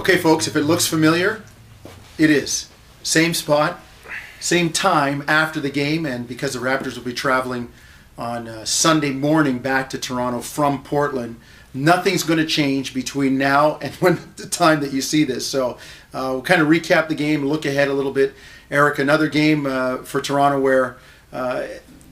Okay, folks, if it looks familiar, it is. Same spot, same time after the game, and because the Raptors will be traveling on Sunday morning back to Toronto from Portland, nothing's going to change between now and the time that you see this. So we'll kind of recap the game, look ahead a little bit. Eric, another game for Toronto where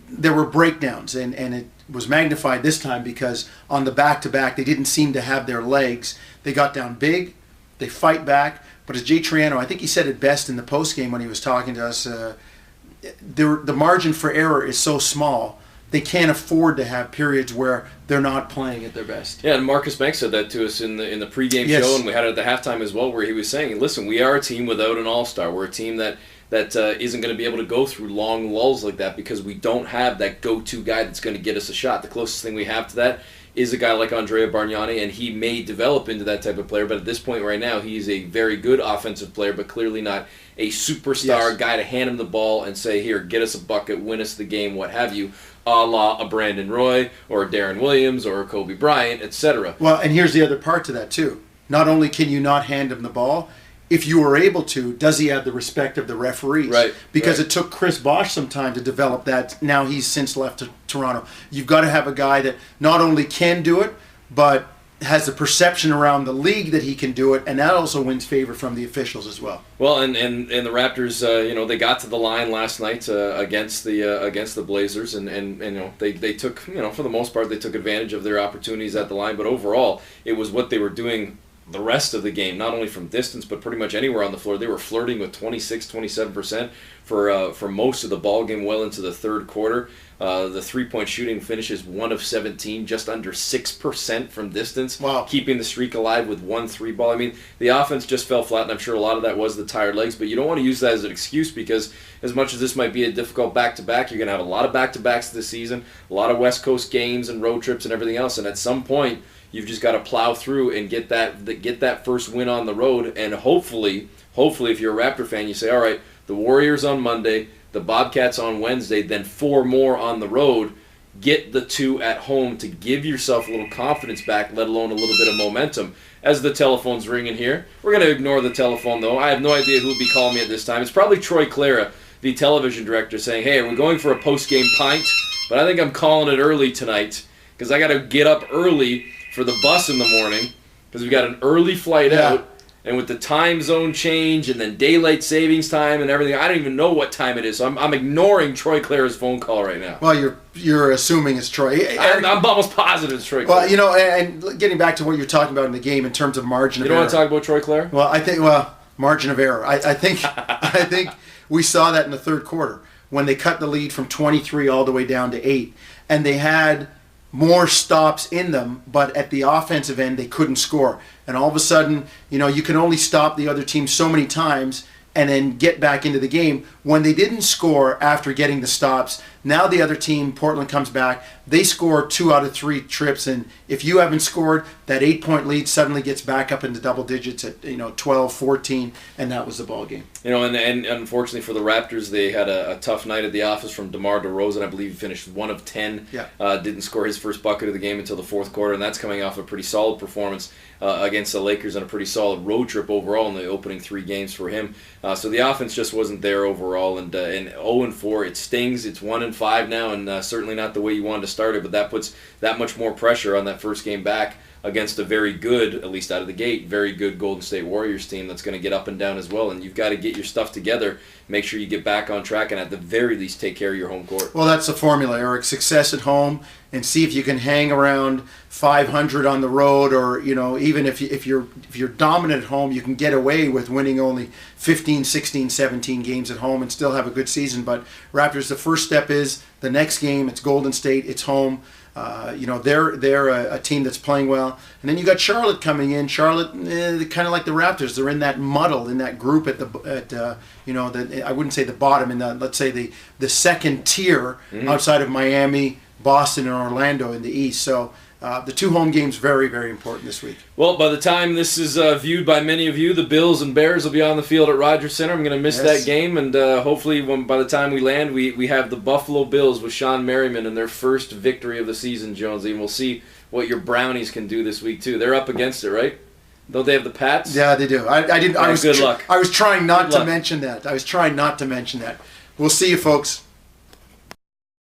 there were breakdowns, and it was magnified this time because on the back-to-back, they didn't seem to have their legs. They got down big, they fight back, but as Jay Triano, I think he said it best in the postgame when he was talking to us, the margin for error is so small, they can't afford to have periods where they're not playing at their best. Yeah, and Marcus Banks said that to us in the pregame show, and we had it at the halftime as well, where he was saying, listen, we are a team without an all-star. We're a team that isn't going to be able to go through long lulls like that because we don't have that go-to guy that's going to get us a shot. The closest thing we have to that is a guy like Andrea Bargnani, and he may develop into that type of player, but at this point right now, he's a very good offensive player, but clearly not a superstar guy to hand him the ball and say, here, get us a bucket, win us the game, what have you, a la a Brandon Roy or a Darren Williams or a Kobe Bryant, etc. Well, and here's the other part to that, too. Not only can you not hand him the ball, if you were able to, does he have the respect of the referees? Right. Because it took Chris Bosh some time to develop that. Now he's since left to Toronto. You've got to have a guy that not only can do it, but has the perception around the league that he can do it, and that also wins favor from the officials as well. Well, and the Raptors, they got to the line last night against the Blazers, and they took, for the most part, they took advantage of their opportunities at the line, but overall, it was what they were doing the rest of the game, not only from distance, but pretty much anywhere on the floor. They were flirting with 26-27% for most of the ball game well into the third quarter. The three-point shooting finishes 1 of 17, just under 6% from distance, keeping the streak alive with 1 3 ball. I mean, the offense just fell flat, and I'm sure a lot of that was the tired legs, but you don't want to use that as an excuse because as much as this might be a difficult back-to-back, you're going to have a lot of back-to-backs this season, a lot of West Coast games and road trips and everything else, and at some point, you've just got to plow through and get that first win on the road, and hopefully, if you're a Raptor fan, you say, all right, the Warriors on Monday, the Bobcats on Wednesday, then 4 more on the road. Get the 2 at home to give yourself a little confidence back, let alone a little bit of momentum. As the telephone's ringing here, we're going to ignore the telephone, though. I have no idea who would be calling me at this time. It's probably Troy Clara, the television director, saying, hey, are we going for a post-game pint? But I think I'm calling it early tonight because I got to get up early for the bus in the morning because we've got an early flight out, and with the time zone change and then daylight savings time and everything, I don't even know what time it is, so I'm ignoring Troy Clara's phone call right now. Well, you're assuming it's Troy. I'm almost positive it's Troy Clara. Well, and getting back to what you're talking about in the game in terms of margin of error. You don't want to talk about Troy Clara? Well, I think, margin of error. I think we saw that in the third quarter when they cut the lead from 23 all the way down to 8, and they had more stops in them, but at the offensive end, they couldn't score. And all of a sudden, you can only stop the other team so many times and then get back into the game. When they didn't score after getting the stops, now the other team, Portland, comes back. They score 2 out of 3 trips, and if you haven't scored, that 8-point lead suddenly gets back up into double digits at 12, 14, and that was the ball game. And unfortunately for the Raptors, they had a tough night at the office from DeMar DeRozan. I believe he finished 1 of 10. Didn't score his first bucket of the game until the fourth quarter, and that's coming off a pretty solid performance against the Lakers and a pretty solid road trip overall in the opening 3 games for him. So the offense just wasn't there overall, and 0-4, it stings. It's 1-5 now, and certainly not the way you wanted to start it, but that puts that much more pressure on that first game back against a very good, at least out of the gate, very good Golden State Warriors team that's going to get up and down as well, and you've got to get your stuff together, make sure you get back on track, and at the very least take care of your home court. Well, that's the formula, Eric. Success at home, and see if you can hang around 500 on the road, or even if you're dominant at home, you can get away with winning only 15, 16, 17 games at home and still have a good season. But Raptors, the first step is the next game. It's Golden State. It's home. They're a team that's playing well, and then you got Charlotte coming in. Charlotte, kind of like the Raptors, they're in that muddle in that group I wouldn't say the bottom, in the, let's say the second tier outside of Miami, Boston, and Orlando in the East. So the 2 home games very, very important this week. Well, by the time this is viewed by many of you, the Bills and Bears will be on the field at Rogers Center. I'm going to miss that game, and hopefully by the time we land, we have the Buffalo Bills with Sean Merriman in their first victory of the season, Jonesy, and we'll see what your Brownies can do this week, too. They're up against it, right? Don't they have the Pats? Yeah, they do. I didn't. I Yeah, was good luck. I was trying not Good to luck. mention that. I was trying not to mention that. We'll see you, folks.